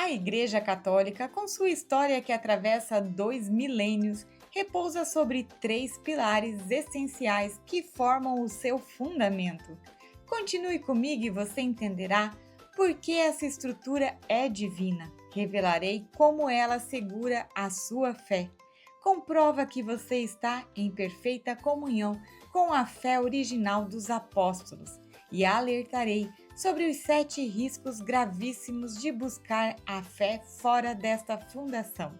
A Igreja Católica, com sua história que atravessa 2 milênios, repousa sobre 3 pilares essenciais que formam o seu fundamento. Continue comigo e você entenderá por que essa estrutura é divina. Revelarei como ela segura a sua fé. Comprova que você está em perfeita comunhão com a fé original dos apóstolos e alertarei sobre os 7 riscos gravíssimos de buscar a fé fora desta fundação.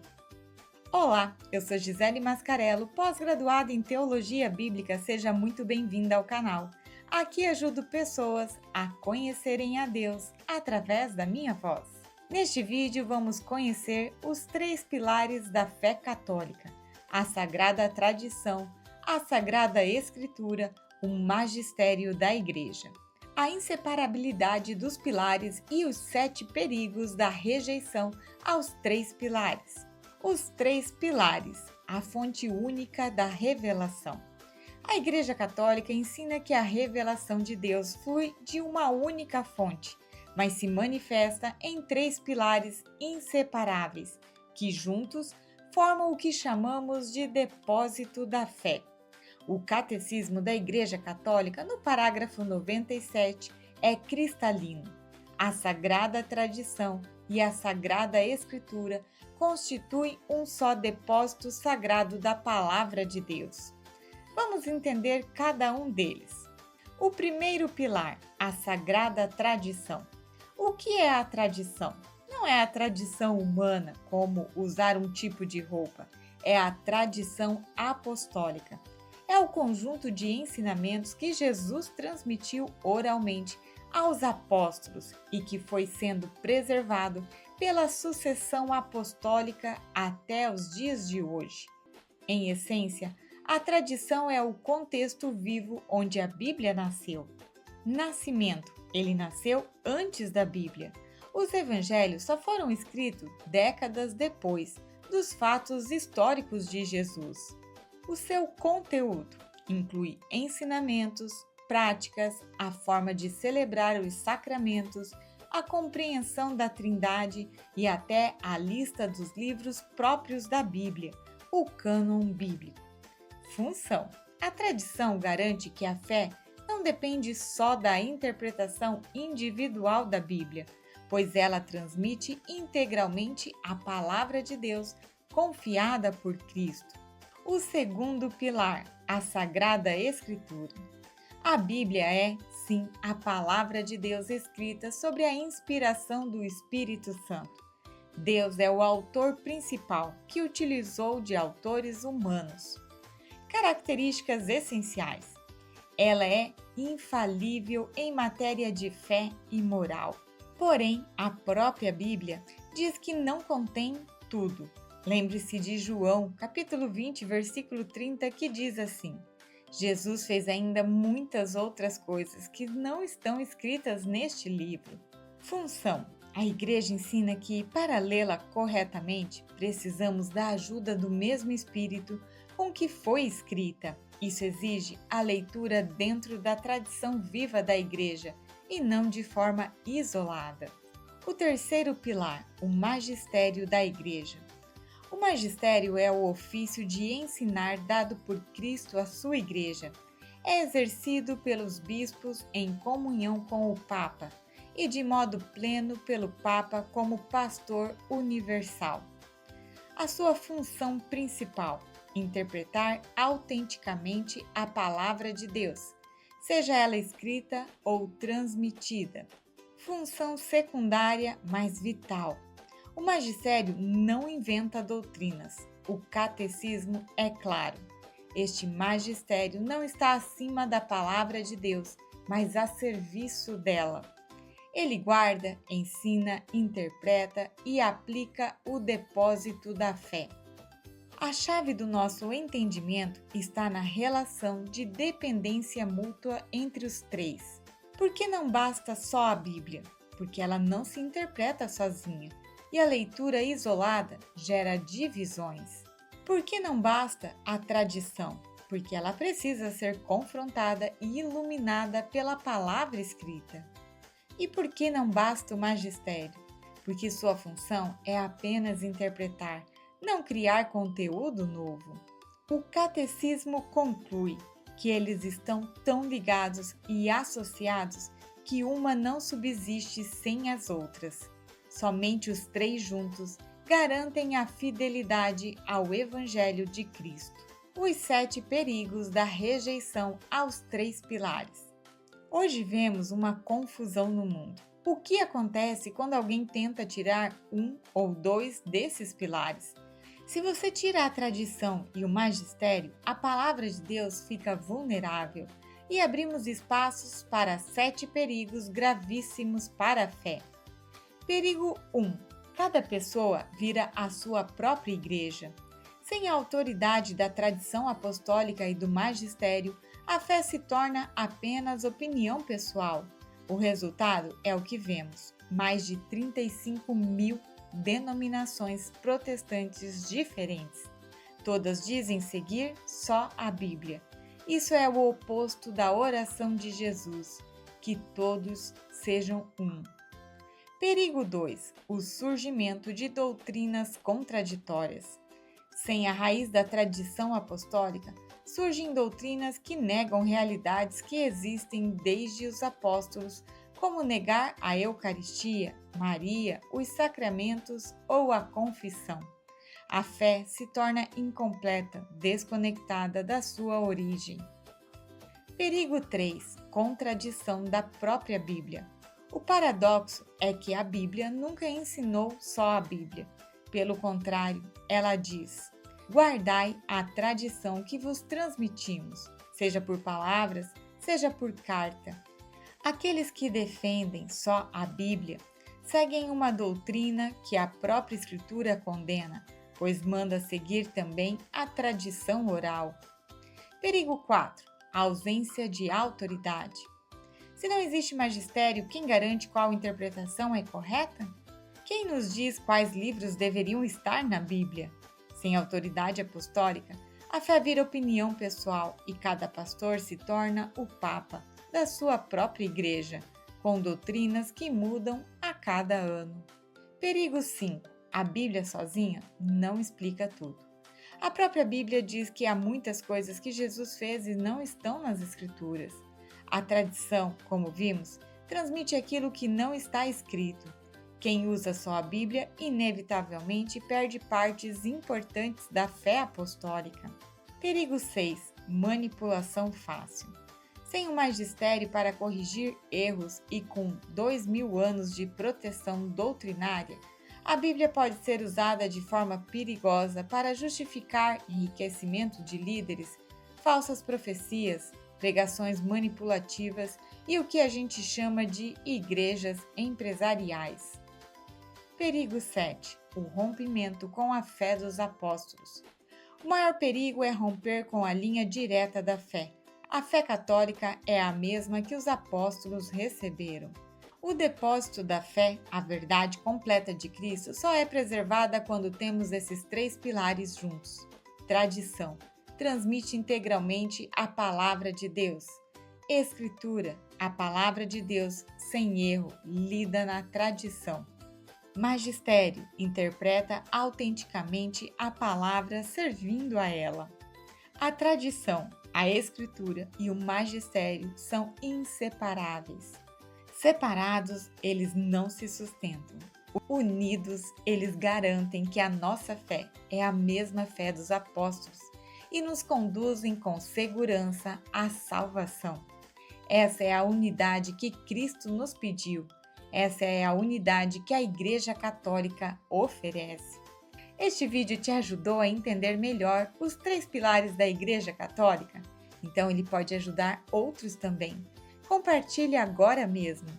Olá, eu sou Gisele Mascarello, pós-graduada em Teologia Bíblica. Seja muito bem-vinda ao canal. Aqui ajudo pessoas a conhecerem a Deus através da minha voz. Neste vídeo vamos conhecer os 3 pilares da fé católica: a Sagrada Tradição, a Sagrada Escritura, o Magistério da Igreja. A inseparabilidade dos pilares e os 7 perigos da rejeição aos 3 pilares. Os 3 pilares, a fonte única da revelação. A Igreja Católica ensina que a revelação de Deus flui de uma única fonte, mas se manifesta em 3 pilares inseparáveis, que juntos formam o que chamamos de depósito da fé. O Catecismo da Igreja Católica, no parágrafo 97, é cristalino. A Sagrada Tradição e a Sagrada Escritura constituem um só depósito sagrado da Palavra de Deus. Vamos entender cada um deles. O primeiro pilar, a Sagrada Tradição. O que é a tradição? Não é a tradição humana, como usar um tipo de roupa, é a tradição apostólica. É o conjunto de ensinamentos que Jesus transmitiu oralmente aos apóstolos e que foi sendo preservado pela sucessão apostólica até os dias de hoje. Em essência, a tradição é o contexto vivo onde a Bíblia nasceu. Nascimento: ele nasceu antes da Bíblia. Os evangelhos só foram escritos décadas depois dos fatos históricos de Jesus. O seu conteúdo inclui ensinamentos, práticas, a forma de celebrar os sacramentos, a compreensão da Trindade e até a lista dos livros próprios da Bíblia, o cânon bíblico. Função: a tradição garante que a fé não depende só da interpretação individual da Bíblia, pois ela transmite integralmente a palavra de Deus confiada por Cristo. O segundo pilar, a Sagrada Escritura. A Bíblia é, sim, a palavra de Deus escrita sob a inspiração do Espírito Santo. Deus é o autor principal, que utilizou de autores humanos. Características essenciais: ela é infalível em matéria de fé e moral. Porém, a própria Bíblia diz que não contém tudo. Lembre-se de João, capítulo 20, versículo 30, que diz assim: Jesus fez ainda muitas outras coisas que não estão escritas neste livro. Função: a Igreja ensina que, para lê-la corretamente, precisamos da ajuda do mesmo Espírito com que foi escrita. Isso exige a leitura dentro da tradição viva da Igreja e não de forma isolada. O terceiro pilar, o Magistério da Igreja. O magistério é o ofício de ensinar dado por Cristo à sua Igreja. É exercido pelos bispos em comunhão com o Papa e de modo pleno pelo Papa como pastor universal. A sua função principal: interpretar autenticamente a palavra de Deus, seja ela escrita ou transmitida. Função secundária, mas vital: o magistério não inventa doutrinas. O catecismo é claro. Este magistério não está acima da palavra de Deus, mas a serviço dela. Ele guarda, ensina, interpreta e aplica o depósito da fé. A chave do nosso entendimento está na relação de dependência mútua entre os 3. Por que não basta só a Bíblia? Porque ela não se interpreta sozinha. E a leitura isolada gera divisões. Por que não basta a tradição? Porque ela precisa ser confrontada e iluminada pela palavra escrita. E por que não basta o magistério? porque sua função é apenas interpretar, não criar conteúdo novo. O catecismo conclui que eles estão tão ligados e associados que uma não subsiste sem as outras. Somente os três juntos garantem a fidelidade ao Evangelho de Cristo. Os 7 perigos da rejeição aos 3 pilares. Hoje vemos uma confusão no mundo. O que acontece quando alguém tenta tirar um ou dois desses pilares? Se você tira a tradição e o magistério, a palavra de Deus fica vulnerável e abrimos espaços para 7 perigos gravíssimos para a fé. Perigo 1. Cada pessoa vira a sua própria igreja. Sem a autoridade da tradição apostólica e do magistério, a fé se torna apenas opinião pessoal. O resultado é o que vemos: mais de 35 mil denominações protestantes diferentes. Todas dizem seguir só a Bíblia. Isso é o oposto da oração de Jesus: que todos sejam um. Perigo 2. O surgimento de doutrinas contraditórias. Sem a raiz da tradição apostólica, surgem doutrinas que negam realidades que existem desde os apóstolos, como negar a Eucaristia, Maria, os sacramentos ou a confissão. A fé se torna incompleta, desconectada da sua origem. Perigo 3. Contradição da própria Bíblia. O paradoxo é que a Bíblia nunca ensinou só a Bíblia. Pelo contrário, ela diz: guardai a tradição que vos transmitimos, seja por palavras, seja por carta. Aqueles que defendem só a Bíblia seguem uma doutrina que a própria Escritura condena, pois manda seguir também a tradição oral. Perigo 4. A ausência de autoridade. Se não existe magistério, quem garante qual interpretação é correta? Quem nos diz quais livros deveriam estar na Bíblia? Sem autoridade apostólica, a fé vira opinião pessoal e cada pastor se torna o papa da sua própria igreja, com doutrinas que mudam a cada ano. Perigo 5. A Bíblia sozinha não explica tudo. A própria Bíblia diz que há muitas coisas que Jesus fez e não estão nas Escrituras. A tradição, como vimos, transmite aquilo que não está escrito. Quem usa só a Bíblia, inevitavelmente perde partes importantes da fé apostólica. Perigo 6. Manipulação fácil. Sem o magistério para corrigir erros e com 2000 anos de proteção doutrinária, a Bíblia pode ser usada de forma perigosa para justificar enriquecimento de líderes, falsas profecias, pregações manipulativas e o que a gente chama de igrejas empresariais. Perigo 7. O rompimento com a fé dos apóstolos. O maior perigo é romper com a linha direta da fé. A fé católica é a mesma que os apóstolos receberam. O depósito da fé, a verdade completa de Cristo, só é preservada quando temos esses 3 pilares juntos. Tradição. Transmite integralmente a palavra de Deus. Escritura. A palavra de Deus, sem erro, lida na tradição. Magistério. Interpreta autenticamente a palavra servindo a ela. A tradição, a escritura e o magistério são inseparáveis. Separados, eles não se sustentam. Unidos, eles garantem que a nossa fé é a mesma fé dos apóstolos e nos conduzem com segurança à salvação. Essa é a unidade que Cristo nos pediu. Essa é a unidade que a Igreja Católica oferece. Este vídeo te ajudou a entender melhor os 3 pilares da Igreja Católica? Então ele pode ajudar outros também. Compartilhe agora mesmo.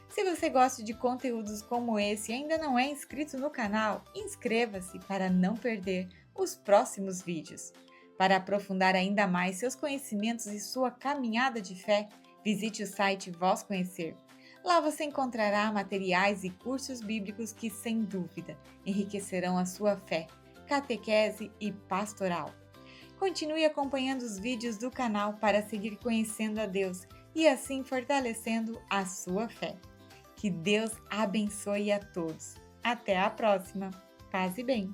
Se você gosta de conteúdos como esse e ainda não é inscrito no canal, inscreva-se para não perder os próximos vídeos. Para aprofundar ainda mais seus conhecimentos e sua caminhada de fé, visite o site Vós Conhecer. Lá você encontrará materiais e cursos bíblicos que, sem dúvida, enriquecerão a sua fé, catequese e pastoral. Continue acompanhando os vídeos do canal para seguir conhecendo a Deus e assim fortalecendo a sua fé. Que Deus abençoe a todos. Até a próxima. Paz e bem.